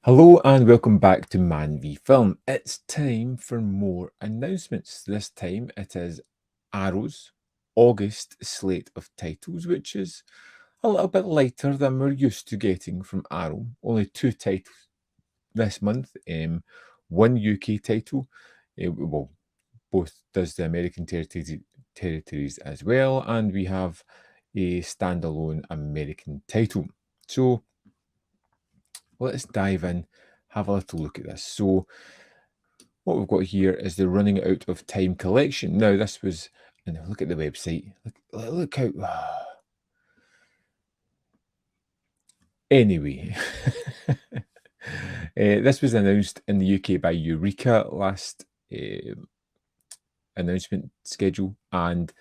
Hello and welcome back to ManVFilm. It's time for more announcements. This time it is Arrow's August slate of titles, which is a little bit lighter than we're used to getting from Arrow. Only 2 titles this month. One UK title, well, both does the American territories as well, and we have a standalone American title. So let's dive in, have a little look at this. So what we've got here is the running out of time collection. Now this was, and look at the website. Look how. Anyway, this was announced in the UK by Eureka last announcement schedule, and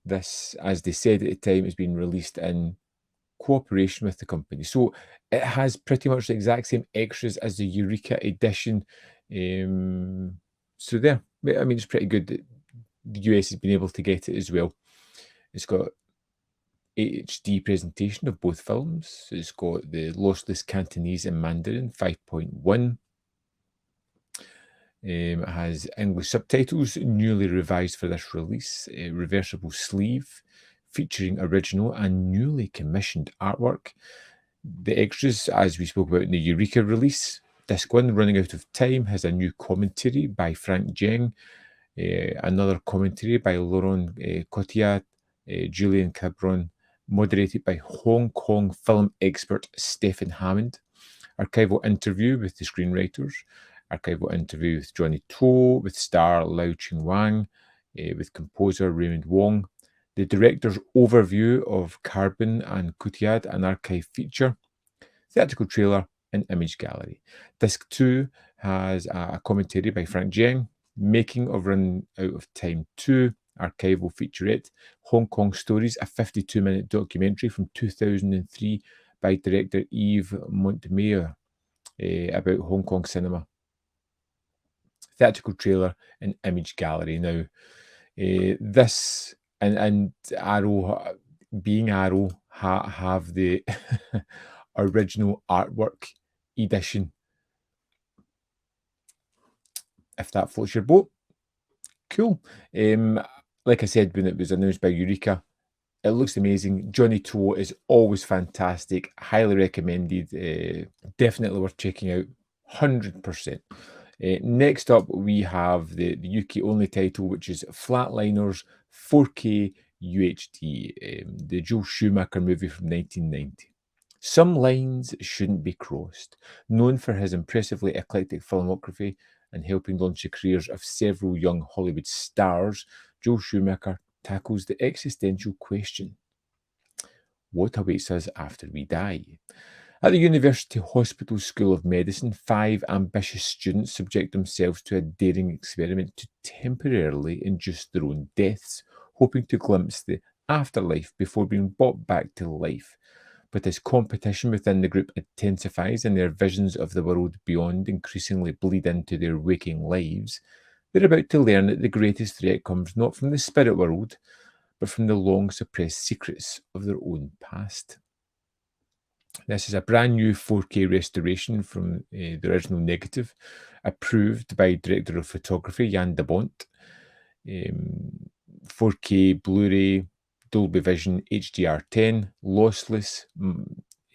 this, as they said at the time, has been released in cooperation with the company. So it has pretty much the exact same extras as the Eureka edition. So there, I mean, it's pretty good that the US has been able to get it as well. It's got UHD presentation of both films. It's got the lossless Cantonese and Mandarin 5.1. It has English subtitles, newly revised for this release, a reversible sleeve featuring original and newly commissioned artwork. The extras, as we spoke about in the Eureka release, Disc 1, Running Out of Time, has a new commentary by Frank Jeng, another commentary by Laurent Cotillard, Julian Cabron, moderated by Hong Kong film expert Stephen Hammond, archival interview with the screenwriters, archival interview with Johnnie with star Lau Ching Wang, with composer Raymond Wong, the director's overview of Carbon and Cotillard, an archive feature, theatrical trailer, and image gallery. Disc 2 has a commentary by Frank Jeng, Making of Run Out of Time 2, archival featurette, Hong Kong Stories, a 52-minute documentary from 2003 by director Yves Montemayor about Hong Kong cinema. Theatrical trailer and image gallery. Now, this and Arrow, being Arrow, have the original artwork edition. If that floats your boat, cool. Like I said, when it was announced by Eureka, it looks amazing. Johnnie is always fantastic. Highly recommended. Definitely worth checking out. 100%. Next up, we have the UK only title, which is Flatliners 4K UHD, the Joel Schumacher movie from 1990. Some lines shouldn't be crossed. Known for his impressively eclectic filmography and helping launch the careers of several young Hollywood stars, Joel Schumacher tackles the existential question: what awaits us after we die? At the University Hospital School of Medicine, 5 ambitious students subject themselves to a daring experiment to temporarily induce their own deaths, hoping to glimpse the afterlife before being brought back to life. But as competition within the group intensifies and their visions of the world beyond increasingly bleed into their waking lives, they're about to learn that the greatest threat comes not from the spirit world, but from the long suppressed secrets of their own past. This is a brand new 4K restoration from the original negative, approved by director of photography Jan de Bont. 4K Blu-ray, Dolby Vision, HDR10, lossless,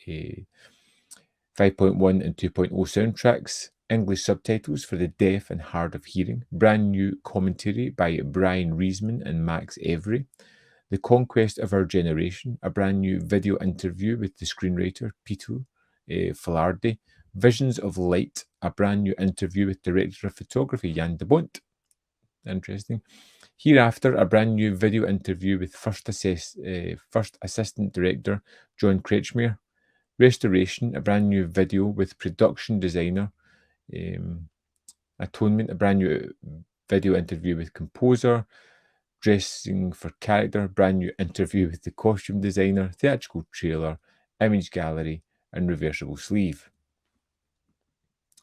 5.1 and 2.0 soundtracks, English subtitles for the deaf and hard of hearing, brand new commentary by Brian Reisman and Max Every, The Conquest of Our Generation, a brand new video interview with the screenwriter Pito Filardi, Visions of Light, a brand new interview with director of photography Jan de Bont. Interesting. Hereafter, a brand new video interview with first assistant director John Kretschmer. Restoration, a brand new video with production designer. Atonement, a brand new video interview with composer. Dressing for Character, brand new interview with the costume designer, theatrical trailer, image gallery, and reversible sleeve.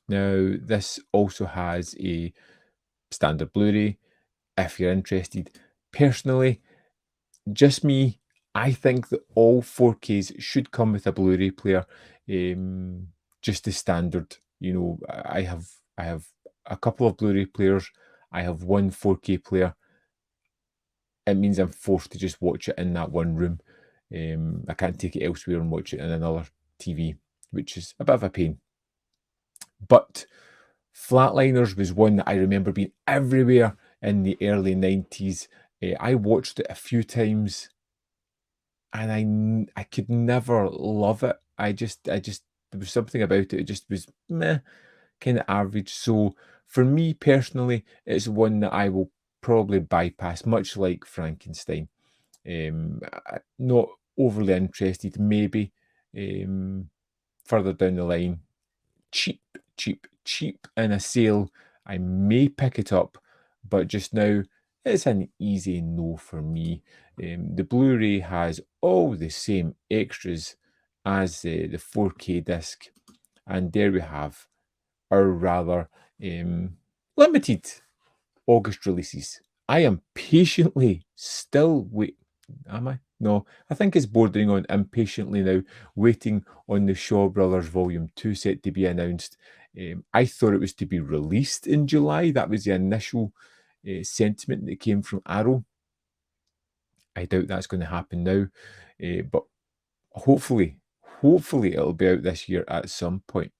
Now, this also has a standard Blu-ray, if you're interested. Personally, just me, I think that all 4Ks should come with a Blu-ray player, just the standard You know, I have a couple of Blu-ray players. I have one 4K player. It means I'm forced to just watch it in that one room. I can't take it elsewhere and watch it in another TV, which is a bit of a pain. But Flatliners was one that I remember being everywhere in the early 90s. I watched it a few times and I could never love it. There was something about it. It just was meh, kind of average. So for me personally, it's one that I will probably bypass, much like Frankenstein. Not overly interested, maybe further down the line. Cheap, cheap, cheap in a sale. I may pick it up, but just now it's an easy no for me. The Blu-ray has all the same extras as the 4K disc, and there we have our rather limited August releases. I am patiently still wait. Am I? No, I think it's bordering on impatiently now, waiting on the Shaw Brothers Volume 2 set to be announced. I thought it was to be released in July. That was the initial sentiment that came from Arrow. I doubt that's going to happen now, but hopefully, hopefully it'll be out this year at some point.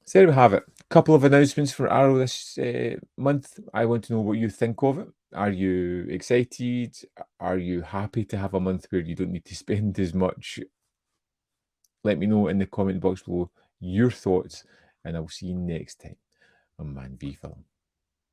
So there we have it. Couple of announcements for Arrow this month. I want to know what you think of it. Are you excited? Are you happy to have a month where you don't need to spend as much? Let me know in the comment box below your thoughts, and I will see you next time on ManVFilm.